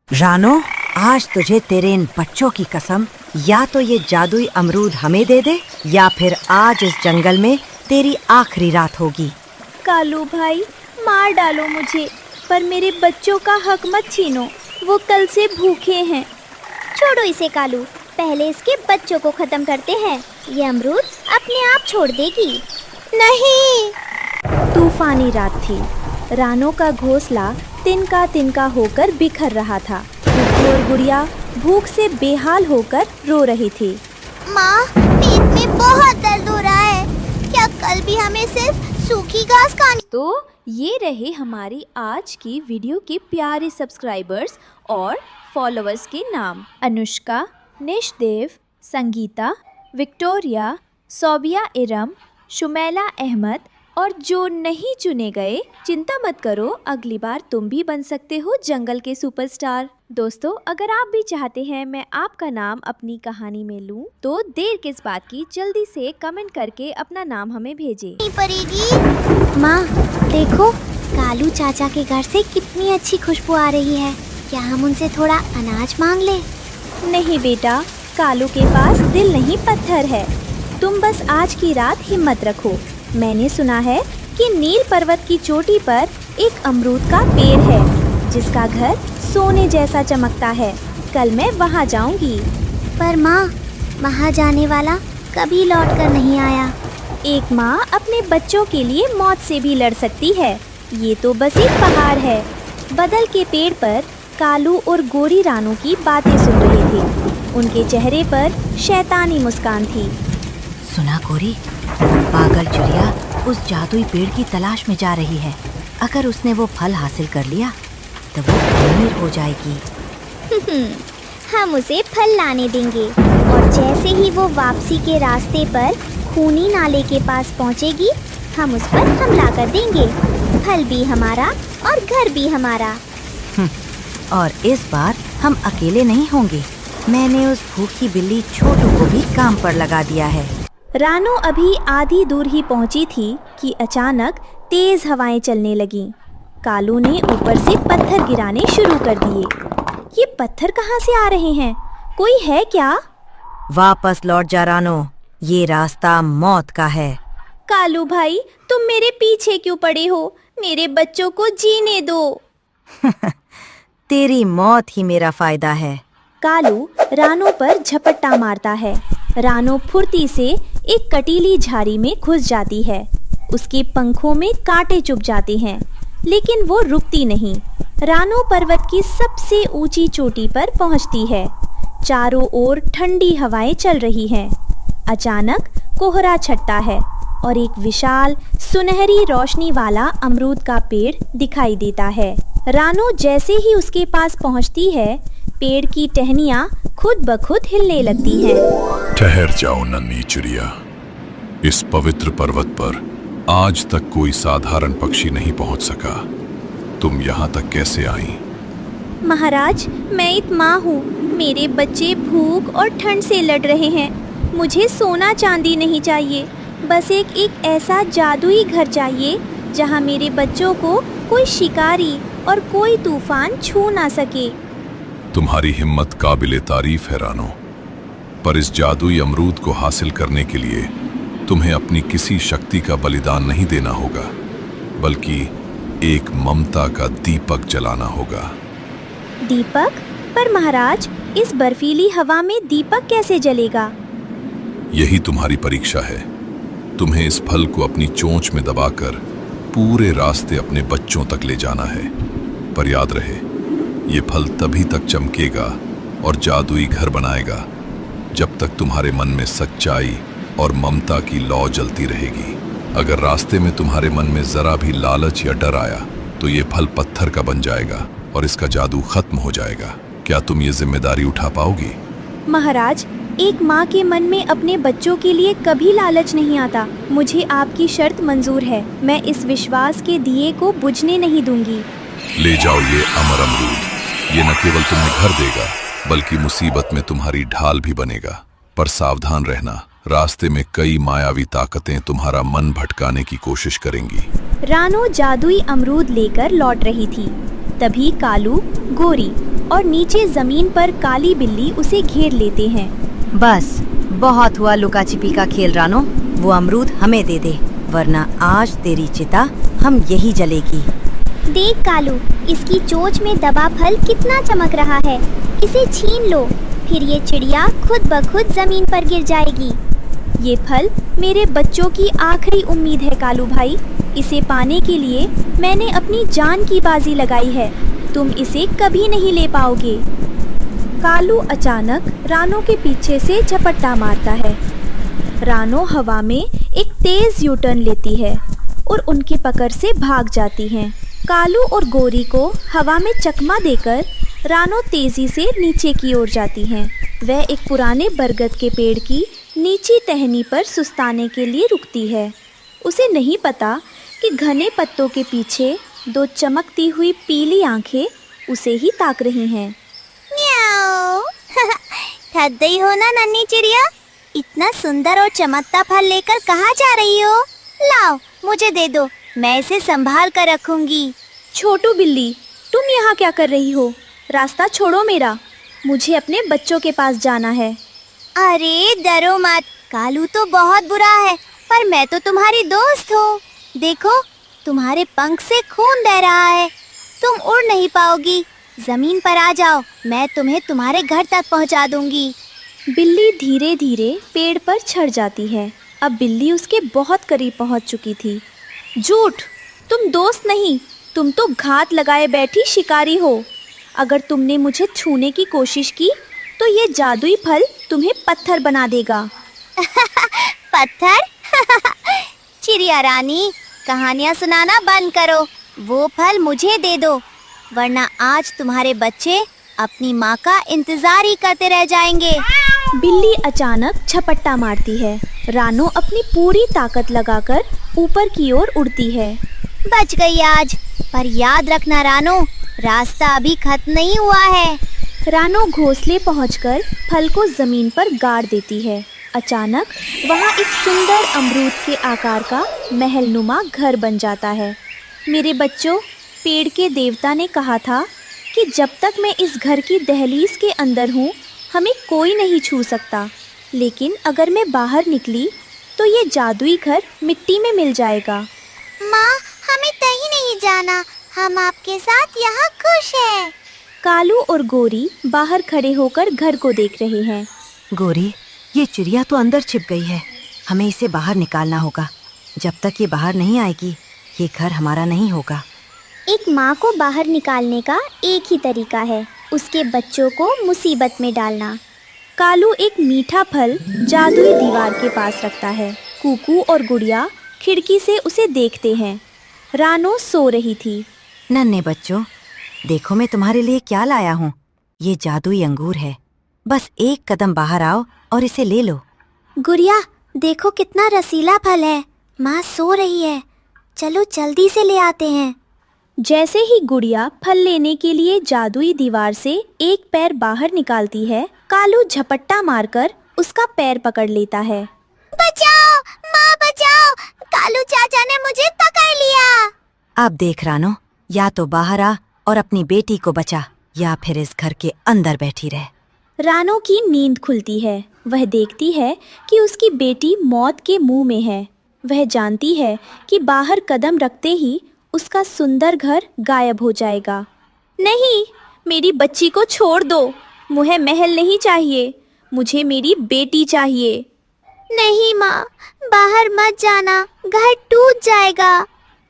रानो, आज तुझे तेरे इन बच्चों की कसम, या तो ये जादुई अमरूद हमें दे दे या फिर आज इस जंगल में तेरी आखिरी रात होगी। कालू भाई, मार डालो मुझे, पर मेरे बच्चों का हक मत छीनो, वो कल से भूखे हैं। छोड़ो इसे कालू, पहले इसके बच्चों को खत्म करते हैं। ये अमरूद अपने आप छोड़ देगी। नहीं। तूफानी रात थी। रानो का घोंसला तिनका होकर बिखर रहा था। गुड्डू और गुड़िया भूख से बेहाल होकर रो रही थी। माँ, पेट में बहुत दर्द हो रहा है। क्या कल भी हमें सिर्फ सूखी घास खानी? तो ये रहे हमारी आज की वीडियो के प्यारे सब्सक्राइबर्स और फॉलोअर्स के नाम। अनुष्का, निशदेव, संगीता, विक्टोरिया, सोबिया इरम, शुमैला अहमद और जो नहीं चुने गए, चिंता मत करो, अगली बार तुम भी बन सकते हो जंगल के सुपरस्टार। दोस्तों, अगर आप भी चाहते हैं मैं आपका नाम अपनी कहानी में लूं, तो देर किस बात की, जल्दी से कमेंट करके अपना नाम हमें भेजें। नहीं पड़ेगी। माँ देखो, कालू चाचा के घर से कितनी अच्छी खुशबू आ रही है। क्या हम उनसे थोड़ा अनाज मांग लें? नहीं बेटा, कालू के पास दिल नहीं पत्थर है। तुम बस आज की रात हिम्मत रखो। मैंने सुना है कि नील पर्वत की चोटी पर एक अमरूद का पेड़ है जिसका घर सोने जैसा चमकता है। कल मैं वहाँ जाऊँगी। पर माँ, वहाँ जाने वाला कभी लौट कर नहीं आया। एक माँ अपने बच्चों के लिए मौत से भी लड़ सकती है। ये तो बस एक पहाड़ है। बदल के पेड़ पर कालू और गोरी रानू की बातें सुन रहे थे। उनके चेहरे पर शैतानी मुस्कान थी। सुना गोरी, पागल चिड़िया उस जादुई पेड़ की तलाश में जा रही है। अगर उसने वो फल हासिल कर लिया तो वो अमीर हो जाएगी। हम उसे फल लाने देंगे और जैसे ही वो वापसी के रास्ते पर खूनी नाले के पास पहुंचेगी, हम उस पर हमला कर देंगे। फल भी हमारा और घर भी हमारा। और इस बार हम अकेले नहीं होंगे। मैंने उस भूखी बिल्ली छोटू को भी काम पर लगा दिया है। रानो अभी आधी दूर ही पहुंची थी कि अचानक तेज हवाएं चलने लगीं। कालू ने ऊपर से पत्थर गिराने शुरू कर दिए। ये पत्थर कहाँ से आ रहे हैं? कोई है क्या? वापस लौट जा रानो, ये रास्ता मौत का है। कालू भाई, तुम मेरे पीछे क्यों पड़े हो? मेरे बच्चों को जीने दो। तेरी मौत ही मेरा फायदा है। कालू रानो पर झपट्टा मारता है। रानो फुर्ती से एक कटीली झाड़ी में घुस जाती है। उसके पंखों में कांटे चुभ जाते हैं, लेकिन वो रुकती नहीं। रानो पर्वत की सबसे ऊंची चोटी पर पहुंचती है। चारों ओर ठंडी हवाएं चल रही हैं। अचानक कोहरा छटता है और एक विशाल सुनहरी रोशनी वाला अमरूद का पेड़ दिखाई देता है। रानो जैसे ही उसके पास पहुंचती है, पेड़ की टहनियाँ खुद ब खुद हिलने लगती हैं। ठहर जाओ नन्ही चिड़िया, इस पवित्र पर्वत पर आज तक कोई साधारण पक्षी नहीं पहुंच सका। तुम यहाँ तक कैसे आई? महाराज, मैं एक माँ हूँ। मेरे बच्चे भूख और ठंड से लड़ रहे हैं। मुझे सोना चांदी नहीं चाहिए, बस एक ऐसा जादुई घर चाहिए जहाँ मेरे बच्चों को कोई शिकारी और कोई तूफान छू ना सके। तुम्हारी हिम्मत काबिले तारीफ है रानो, पर इस जादुई अमरूद को हासिल करने के लिए तुम्हें अपनी किसी शक्ति का बलिदान नहीं देना होगा, बल्कि एक ममता का दीपक जलाना होगा। दीपक? पर महाराज, इस बर्फीली हवा में दीपक कैसे जलेगा? यही तुम्हारी परीक्षा है। तुम्हें इस फल को अपनी चोंच में दबाकर पूरे रास्ते अपने बच्चों तक ले जाना है। पर याद रहे, ये फल तभी तक चमकेगा और जादुई घर बनाएगा जब तक तुम्हारे मन में सच्चाई और ममता की लौ जलती रहेगी। अगर रास्ते में तुम्हारे मन में जरा भी लालच या डर आया तो ये फल पत्थर का बन जाएगा और इसका जादू खत्म हो जाएगा। क्या तुम ये जिम्मेदारी उठा पाओगी? महाराज, एक माँ के मन में अपने बच्चों के लिए कभी लालच नहीं आता। मुझे आपकी शर्त मंजूर है। मैं इस विश्वास के दिए को बुझने नहीं दूंगी। ले जाओ ये अमर अमरूद। ये न केवल तुम्हें घर देगा, बल्कि मुसीबत में तुम्हारी ढाल भी बनेगा। पर सावधान रहना, रास्ते में कई मायावी ताकतें तुम्हारा मन भटकाने की कोशिश करेंगी। रानो जादुई अमरूद लेकर लौट रही थी। तभी कालू, गोरी और नीचे जमीन पर काली बिल्ली उसे घेर लेते हैं। बस बहुत हुआ लुका छिपी का खेल रानो, वो अमरूद हमें दे दे, वरना आज तेरी चिता हम यही जलेगी। देख कालू, इसकी चोंच में दबा फल कितना चमक रहा है। इसे छीन लो, फिर ये चिड़िया खुद ब खुद जमीन पर गिर जाएगी। ये फल मेरे बच्चों की आखिरी उम्मीद है कालू भाई। इसे पाने के लिए मैंने अपनी जान की बाजी लगाई है। तुम इसे कभी नहीं ले पाओगे। कालू अचानक रानो के पीछे से झपट्टा मारता है। रानो हवा में एक तेज यू टर्न लेती है और उनकी पकड़ से भाग जाती हैं। कालू और गोरी को हवा में चकमा देकर रानो तेजी से नीचे की ओर जाती हैं। वह एक पुराने बरगद के पेड़ की नीची टहनी पर सुस्ताने के लिए रुकती है। उसे नहीं पता कि घने पत्तों के पीछे दो चमकती हुई पीली आंखें उसे ही ताक रही हैं। म्याऊ। थक गई हो ना नन्ही चिड़िया? इतना सुंदर और चमकता फल लेकर कहाँ जा रही हो? लाओ, मुझे दे दो, मैं इसे संभाल कर रखूंगी। छोटू बिल्ली, तुम यहाँ क्या कर रही हो? रास्ता छोड़ो मेरा, मुझे अपने बच्चों के पास जाना है। अरे डरो मत, कालू तो बहुत बुरा है, पर मैं तो तुम्हारी दोस्त हूँ। देखो, तुम्हारे पंख से खून बह रहा है, तुम उड़ नहीं पाओगी। जमीन पर आ जाओ, मैं तुम्हें तुम्हारे घर तक पहुँचा दूंगी। बिल्ली धीरे धीरे पेड़ पर चढ़ जाती है। अब बिल्ली उसके बहुत करीब पहुँच चुकी थी। झूठ, तुम दोस्त नहीं, तुम तो घात लगाए बैठी शिकारी हो। अगर तुमने मुझे छूने की कोशिश की तो ये जादुई फल तुम्हें पत्थर बना देगा। पत्थर? चिड़िया रानी, कहानियाँ सुनाना बंद करो। वो फल मुझे दे दो, वरना आज तुम्हारे बच्चे अपनी माँ का इंतजार ही करते रह जाएंगे। बिल्ली अचानक झपट्टा मारती है। रानो अपनी पूरी ताकत लगाकर ऊपर की ओर उड़ती है। बच गई आज, पर याद रखना रानो, रास्ता अभी खत्म नहीं हुआ है। रानो घोंसले पहुंचकर फल को जमीन पर गाड़ देती है। अचानक वहाँ एक सुंदर अमरूद के आकार का महलनुमा घर बन जाता है। मेरे बच्चों, पेड़ के देवता ने कहा था कि जब तक मैं इस घर की दहलीज के अंदर हूँ, हमें कोई नहीं छू सकता। लेकिन अगर मैं बाहर निकली तो ये जादुई घर मिट्टी में मिल जाएगा। माँ, हमें कहीं नहीं जाना, हम आपके साथ यहाँ खुश हैं। कालू और गोरी बाहर खड़े होकर घर को देख रहे हैं। गोरी, ये चिड़िया तो अंदर छिप गई है, हमें इसे बाहर निकालना होगा। जब तक ये बाहर नहीं आएगी, ये घर हमारा नहीं होगा। एक माँ को बाहर निकालने का एक ही तरीका है, उसके बच्चों को मुसीबत में डालना। कालू एक मीठा फल जादुई दीवार के पास रखता है। कुकू और गुड़िया खिड़की से उसे देखते हैं। रानो सो रही थी। नन्हे बच्चों, देखो मैं तुम्हारे लिए क्या लाया हूँ। ये जादुई अंगूर है, बस एक कदम बाहर आओ और इसे ले लो। गुड़िया, देखो कितना रसीला फल है। माँ सो रही है, चलो जल्दी से ले आते हैं। जैसे ही गुड़िया फल लेने के लिए जादुई दीवार से एक पैर बाहर निकालती है, कालू झपट्टा मारकर उसका पैर पकड़ लेता है। बचाओ माँ, बचाओ, कालू चाचा ने मुझे पकड़ लिया। अब देख रानो, या तो बाहर आ और अपनी बेटी को बचा, या फिर इस घर के अंदर बैठी रह। रानो की नींद खुलती है। वह देखती है कि उसकी बेटी मौत के मुंह में है। वह जानती है कि बाहर कदम रखते ही उसका सुंदर घर गायब हो जाएगा। नहीं, मेरी बच्ची को छोड़ दो। मुझे महल नहीं चाहिए, मुझे मेरी बेटी चाहिए। नहीं माँ, बाहर मत जाना, घर टूट जाएगा।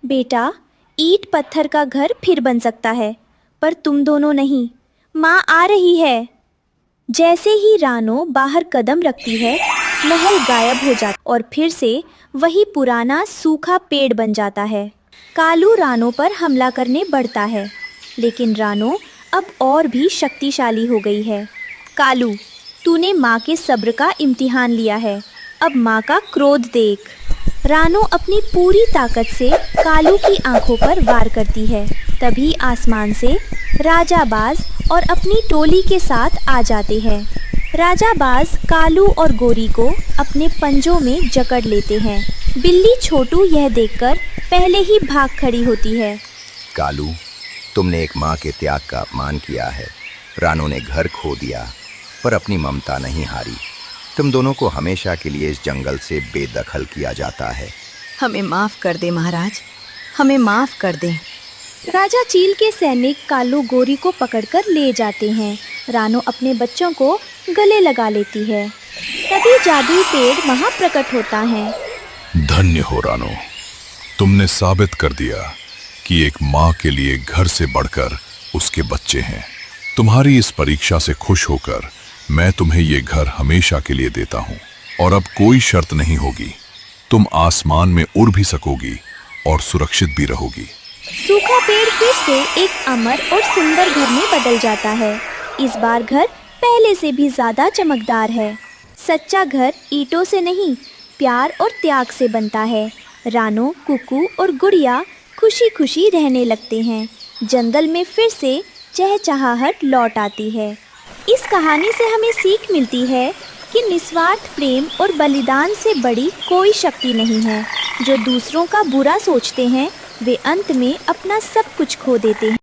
बेटा, ईंट पत्थर का घर फिर बन सकता है, पर तुम दोनों नहीं। माँ आ रही है। जैसे ही रानो बाहर कदम रखती है, महल गायब हो जाता और फिर से वही पुराना सूखा पेड़ बन जाता है। कालू रानो पर हमला करने बढ़ता है, लेकिन रानो अब और भी शक्तिशाली हो गई है। कालू, तूने माँ के सब्र का इम्तिहान लिया है, अब माँ का क्रोध देख। रानो अपनी पूरी ताकत से कालू की आंखों पर वार करती है। तभी आसमान से राजा बाज और अपनी टोली के साथ आ जाते हैं। राजा बाज कालू और गोरी को अपने पंजों में जकड़ लेते हैं। बिल्ली छोटू यह देखकर पहले ही भाग खड़ी होती है। कालू, तुमने एक माँ के त्याग का अपमान किया है। रानू ने घर खो दिया पर अपनी ममता नहीं हारी। तुम दोनों को हमेशा के लिए इस जंगल से बेदखल किया जाता है। हमें माफ कर दे महाराज, हमें माफ कर दे। राजा चील के सैनिक कालू गोरी को पकड़कर ले जाते हैं। रानू अपने बच्चों को गले लगा लेती है। तभी जादुई पेड़ वहाँ प्रकट होता है। धन्य हो रानो, तुमने साबित कर दिया कि एक माँ के लिए घर से बढ़कर उसके बच्चे हैं। तुम्हारी इस परीक्षा से खुश होकर मैं तुम्हें ये घर हमेशा के लिए देता हूँ और अब कोई शर्त नहीं होगी। तुम आसमान में उड़ भी सकोगी और सुरक्षित भी रहोगी। सूखा पेड़ फिर से एक अमर और सुंदर घर में बदल जाता है। इस बार घर पहले से भी ज्यादा चमकदार है। सच्चा घर ईंटों से नहीं, प्यार और त्याग से बनता है। रानो, कुकू और गुड़िया खुशी खुशी रहने लगते हैं। जंगल में फिर से चहचहाहट लौट आती है। इस कहानी से हमें सीख मिलती है कि निस्वार्थ प्रेम और बलिदान से बड़ी कोई शक्ति नहीं है। जो दूसरों का बुरा सोचते हैं वे अंत में अपना सब कुछ खो देते हैं।